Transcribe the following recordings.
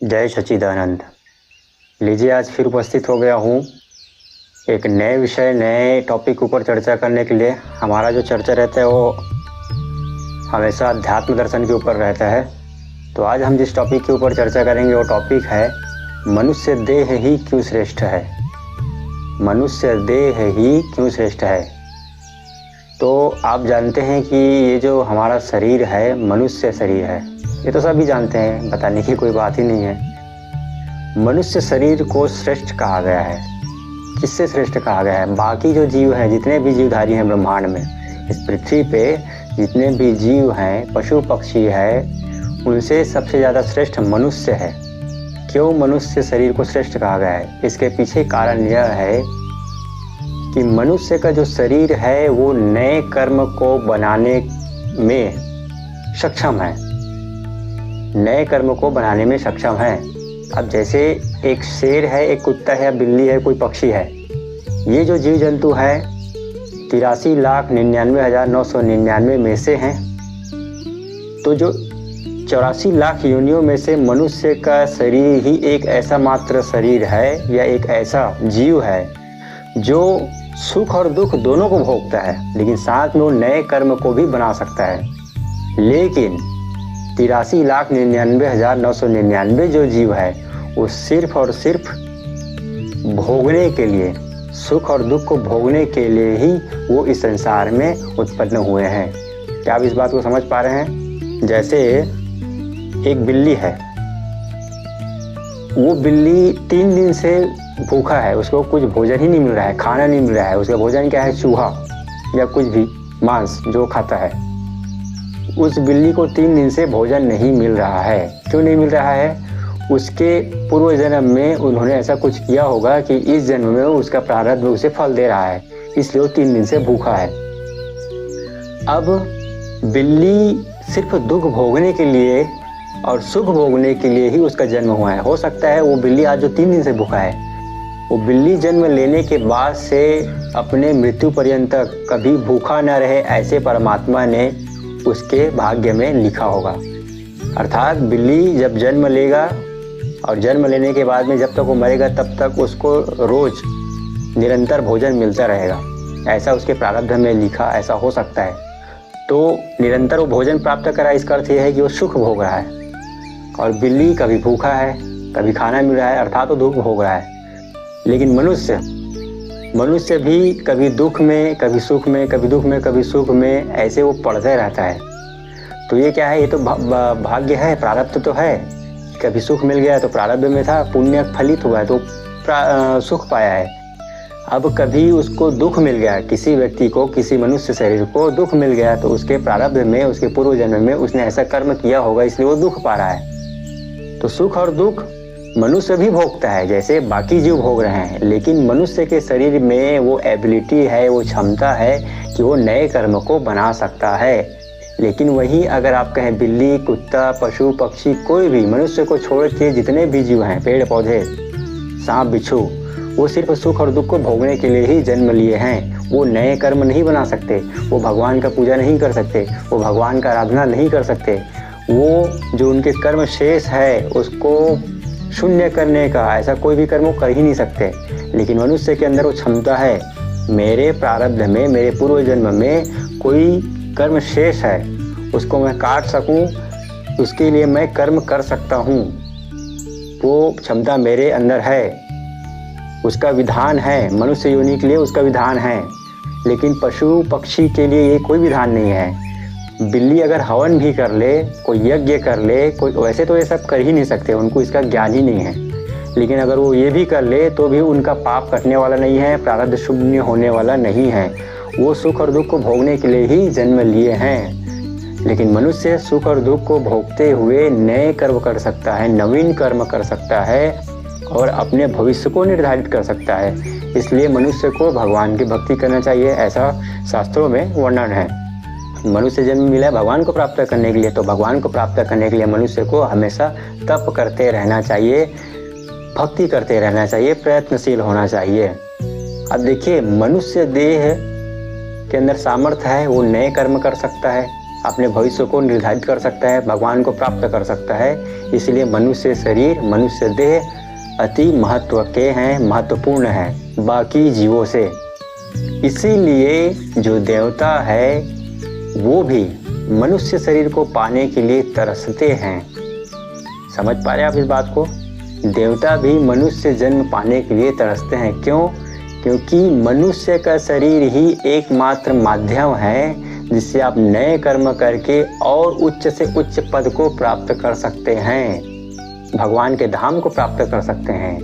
जय सच्चिदानंद। लीजिए, आज फिर उपस्थित हो गया हूँ एक नए विषय, नए टॉपिक ऊपर चर्चा करने के लिए। हमारा जो चर्चा रहता है वो हमेशा अध्यात्म दर्शन के ऊपर रहता है। तो आज हम जिस टॉपिक के ऊपर चर्चा करेंगे वो टॉपिक है मनुष्य देह ही क्यों श्रेष्ठ है। मनुष्य देह ही क्यों श्रेष्ठ है। तो आप जानते हैं कि ये जो हमारा शरीर है मनुष्य शरीर है, ये तो सभी जानते हैं, बताने की कोई बात ही नहीं है। मनुष्य शरीर को श्रेष्ठ कहा गया है। किससे श्रेष्ठ कहा गया है? बाकी जो जीव हैं, जितने भी जीवधारी हैं ब्रह्मांड में, इस पृथ्वी पे जितने भी जीव हैं, पशु पक्षी है, उनसे सबसे ज़्यादा श्रेष्ठ मनुष्य है। क्यों मनुष्य शरीर को श्रेष्ठ कहा गया है? इसके पीछे कारण यह है कि मनुष्य का जो शरीर है वो नए कर्म को बनाने में सक्षम है, नए कर्म को बनाने में सक्षम है। अब जैसे एक शेर है, एक कुत्ता है, बिल्ली है, कोई पक्षी है, ये जो जीव जंतु है 83,99,999 में से हैं। तो जो 84 लाख योनियों में से मनुष्य का शरीर ही एक ऐसा मात्र शरीर है या एक ऐसा जीव है जो सुख और दुख दोनों को भोगता है, लेकिन साथ में वो नए कर्म को भी बना सकता है। लेकिन 83,99,999 जो जीव है वो सिर्फ और सिर्फ भोगने के लिए, सुख और दुख को भोगने के लिए ही वो इस संसार में उत्पन्न हुए हैं। क्या आप इस बात को समझ पा रहे हैं? जैसे एक बिल्ली है, वो बिल्ली 3 दिन से भूखा है, उसको कुछ भोजन ही नहीं मिल रहा है, खाना नहीं मिल रहा है। उसका भोजन क्या है? चूहा या कुछ भी मांस जो खाता है। उस बिल्ली को 3 दिन से भोजन नहीं मिल रहा है। क्यों नहीं मिल रहा है? उसके पूर्व जन्म में उन्होंने ऐसा कुछ किया होगा कि इस जन्म में उसका प्रारब्ध उसे फल दे रहा है, इसलिए वो 3 दिन से भूखा है। अब बिल्ली सिर्फ दुख भोगने के लिए और सुख भोगने के लिए ही उसका जन्म हुआ है। हो सकता है वो बिल्ली आज जो 3 दिन से भूखा है, वो बिल्ली जन्म लेने के बाद से अपने मृत्यु पर्यंत तक कभी भूखा न रहे, ऐसे परमात्मा ने उसके भाग्य में लिखा होगा। अर्थात बिल्ली जब जन्म लेगा और जन्म लेने के बाद में जब तक वो मरेगा तब तक उसको रोज निरंतर भोजन मिलता रहेगा, ऐसा उसके प्रारब्ध में लिखा, ऐसा हो सकता है। तो निरंतर वो भोजन प्राप्त करा, इसका अर्थ यह है कि वो सुख भोग रहा है। और बिल्ली कभी भूखा है, कभी खाना मिल रहा है, अर्थात वो दुख भोग रहा है। लेकिन मनुष्य भी कभी दुख में, कभी सुख में, कभी दुख में, कभी सुख में, ऐसे वो पड़ते रहता है। तो ये क्या है? ये तो भाग्य है, प्रारब्ध तो है। कभी सुख मिल गया तो प्रारब्ध में था, पुण्य फलित हुआ है तो सुख पाया है। अब कभी उसको दुख मिल गया, किसी व्यक्ति को, किसी मनुष्य शरीर को दुख मिल गया, तो उसके प्रारब्ध में, उसके पूर्व जन्म में उसने ऐसा कर्म किया होगा, इसलिए वो दुख पा रहा है। तो सुख और दुख मनुष्य भी भोगता है जैसे बाकी जीव भोग रहे हैं, लेकिन मनुष्य के शरीर में वो एबिलिटी है, वो क्षमता है कि वो नए कर्म को बना सकता है। लेकिन वही अगर आप कहें बिल्ली, कुत्ता, पशु पक्षी, कोई भी मनुष्य को छोड़ के जितने भी जीव हैं, पेड़ पौधे, सांप बिच्छू, वो सिर्फ सुख और दुख को भोगने के लिए ही जन्म लिए हैं। वो नए कर्म नहीं बना सकते, वो भगवान का पूजा नहीं कर सकते, वो भगवान का आराधना नहीं कर सकते। वो जो उनके कर्म शेष है उसको शून्य करने का ऐसा कोई भी कर्म वो कर ही नहीं सकते। लेकिन मनुष्य के अंदर वो क्षमता है, मेरे प्रारब्ध में, मेरे पूर्व जन्म में कोई कर्म शेष है, उसको मैं काट सकूं, उसके लिए मैं कर्म कर सकता हूं। वो क्षमता मेरे अंदर है, उसका विधान है। मनुष्य योनि के लिए उसका विधान है, लेकिन पशु पक्षी के लिए ये कोई विधान नहीं है। बिल्ली अगर हवन भी कर ले, कोई यज्ञ कर ले, कोई, वैसे तो ये सब कर ही नहीं सकते, उनको इसका ज्ञान ही नहीं है। लेकिन अगर वो ये भी कर ले तो भी उनका पाप कटने वाला नहीं है, प्रारब्ध शून्य होने वाला नहीं है। वो सुख और दुख को भोगने के लिए ही जन्म लिए हैं। लेकिन मनुष्य सुख और दुख को भोगते हुए नए कर्म कर सकता है, नवीन कर्म कर सकता है और अपने भविष्य को निर्धारित कर सकता है। इसलिए मनुष्य को भगवान की भक्ति करना चाहिए, ऐसा शास्त्रों में वर्णन है। मनुष्य जन्म मिला है भगवान को प्राप्त करने के लिए, तो भगवान को प्राप्त करने के लिए मनुष्य को हमेशा तप करते रहना चाहिए, भक्ति करते रहना चाहिए, प्रयत्नशील होना चाहिए। अब देखिए, मनुष्य देह के अंदर सामर्थ्य है, वो नए कर्म कर सकता है, अपने भविष्य को निर्धारित कर सकता है, भगवान को प्राप्त कर सकता है। इसलिए मनुष्य शरीर, मनुष्य देह अति महत्व के हैं, महत्वपूर्ण हैं बाकी जीवों से। इसीलिए जो देवता है वो भी मनुष्य शरीर को पाने के लिए तरसते हैं। समझ पा रहे आप इस बात को? देवता भी मनुष्य जन्म पाने के लिए तरसते हैं। क्यों? क्योंकि मनुष्य का शरीर ही एकमात्र माध्यम है जिससे आप नए कर्म करके और उच्च से उच्च पद को प्राप्त कर सकते हैं, भगवान के धाम को प्राप्त कर सकते हैं,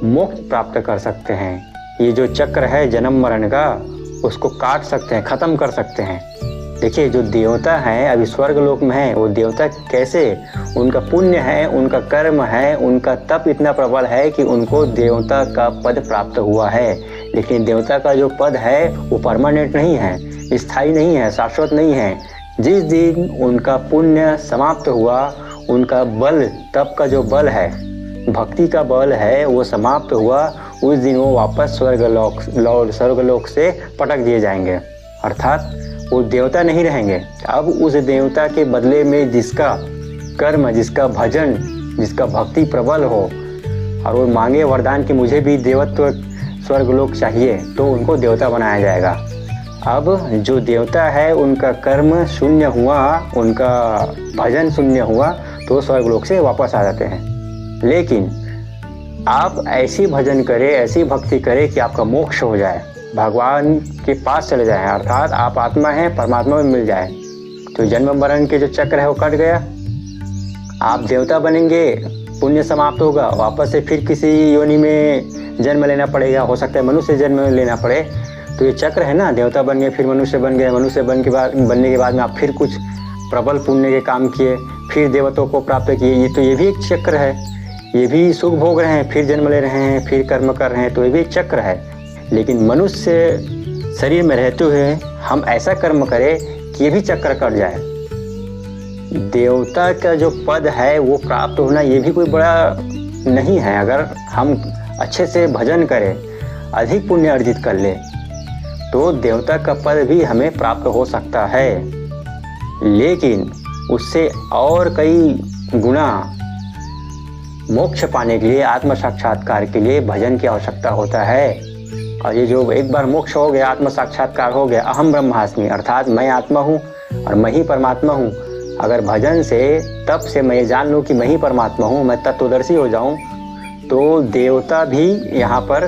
मोक्ष प्राप्त कर सकते हैं। ये जो चक्र है जन्म मरण का, उसको काट सकते हैं, खत्म कर सकते हैं। देखिए जो देवता हैं अभी स्वर्ग लोक में है, वो देवता कैसे, उनका पुण्य है, उनका कर्म है, उनका तप इतना प्रबल है कि उनको देवता का पद प्राप्त हुआ है। लेकिन देवता का जो पद है वो परमानेंट नहीं है, स्थायी नहीं है, शाश्वत नहीं है। जिस दिन उनका पुण्य समाप्त हुआ, उनका बल, तप का जो बल है, भक्ति का बल है, वो समाप्त हुआ, उस दिन वो वापस स्वर्गलोक से पटक दिए जाएंगे, अर्थात वो देवता नहीं रहेंगे। अब उस देवता के बदले में जिसका कर्म, जिसका भजन, जिसका भक्ति प्रबल हो और वो मांगे वरदान कि मुझे भी देवत्व स्वर्गलोक चाहिए, तो उनको देवता बनाया जाएगा। अब जो देवता है उनका कर्म शून्य हुआ, उनका भजन शून्य हुआ, तो स्वर्गलोक से वापस आ जाते हैं। लेकिन आप ऐसी भजन करें, ऐसी भक्ति करें कि आपका मोक्ष हो जाए, भगवान के पास चले जाएं, अर्थात आप आत्मा हैं, परमात्मा में मिल जाए, तो जन्म मरण के जो चक्र है वो कट गया। आप देवता बनेंगे, पुण्य समाप्त होगा, वापस से फिर किसी योनि में जन्म लेना पड़ेगा, हो सकता है मनुष्य जन्म लेना पड़े। तो ये चक्र है ना, देवता बन गए, फिर मनुष्य बन गए, मनुष्य बनने के बाद में आप फिर कुछ प्रबल पुण्य के काम किए, फिर देवताओं को प्राप्त किए। ये भी एक चक्र है, ये भी सुख भोग रहे हैं, फिर जन्म ले रहे हैं, फिर कर्म कर रहे हैं, तो ये भी एक चक्र है। लेकिन मनुष्य शरीर में रहते हुए हम ऐसा कर्म करें कि ये भी चक्र कट जाए। देवता का जो पद है वो प्राप्त होना ये भी कोई बड़ा नहीं है। अगर हम अच्छे से भजन करें, अधिक पुण्य अर्जित कर ले, तो देवता का पद भी हमें प्राप्त हो सकता है। लेकिन उससे और कई गुना मोक्ष पाने के लिए, आत्म साक्षात्कार के लिए भजन की आवश्यकता होता है। और ये जो एक बार मोक्ष हो गया, आत्म साक्षात्कार हो गया, अहम ब्रह्मास्मि, अर्थात मैं आत्मा हूँ और मैं ही परमात्मा हूँ। अगर भजन से, तप से मैं जान लूँ कि मैं ही परमात्मा हूँ, मैं तत्वदर्शी हो जाऊँ, तो देवता भी यहाँ पर,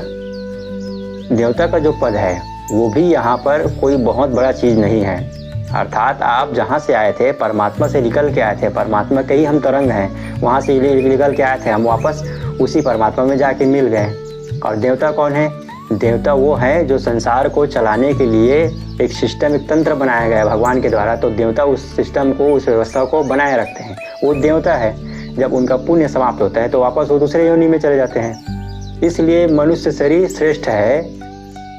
देवता का जो पद है वो भी यहाँ पर कोई बहुत बड़ा चीज़ नहीं है। अर्थात आप जहाँ से आए थे, परमात्मा से निकल के आए थे, परमात्मा के ही हम तरंग हैं, वहाँ से निकल के आए थे, हम वापस उसी परमात्मा में जाके मिल गए। और देवता कौन है? देवता वो है जो संसार को चलाने के लिए एक सिस्टम, एक तंत्र बनाया गया है भगवान के द्वारा। तो देवता उस सिस्टम को, उस व्यवस्था को बनाए रखते हैं, वो देवता है। जब उनका पुण्य समाप्त होता है तो वापस वो दूसरे योनि में चले जाते हैं। इसलिए मनुष्य शरीर श्रेष्ठ है,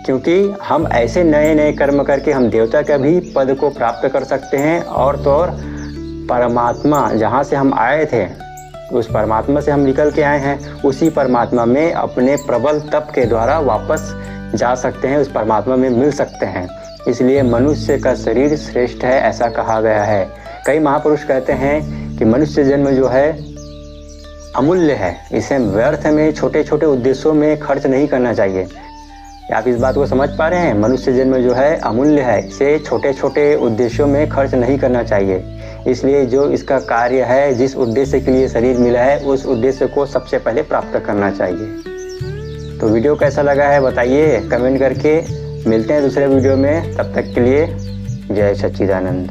क्योंकि हम ऐसे नए नए कर्म करके हम देवता का भी पद को प्राप्त कर सकते हैं। और तो और परमात्मा जहाँ से हम आए थे, उस परमात्मा से हम निकल के आए हैं, उसी परमात्मा में अपने प्रबल तप के द्वारा वापस जा सकते हैं, उस परमात्मा में मिल सकते हैं। इसलिए मनुष्य का शरीर श्रेष्ठ है, ऐसा कहा गया है। कई महापुरुष कहते हैं कि मनुष्य जन्म जो है अमूल्य है, इसे व्यर्थ में, छोटे छोटे उद्देश्यों में खर्च नहीं करना चाहिए। आप इस बात को समझ पा रहे हैं? मनुष्य जन्म जो है अमूल्य है, इसे छोटे छोटे उद्देश्यों में खर्च नहीं करना चाहिए। इसलिए जो इसका कार्य है, जिस उद्देश्य के लिए शरीर मिला है, उस उद्देश्य को सबसे पहले प्राप्त करना चाहिए। तो वीडियो कैसा लगा है बताइए कमेंट करके। मिलते हैं दूसरे वीडियो में, तब तक के लिए जय सच्चिदानंद।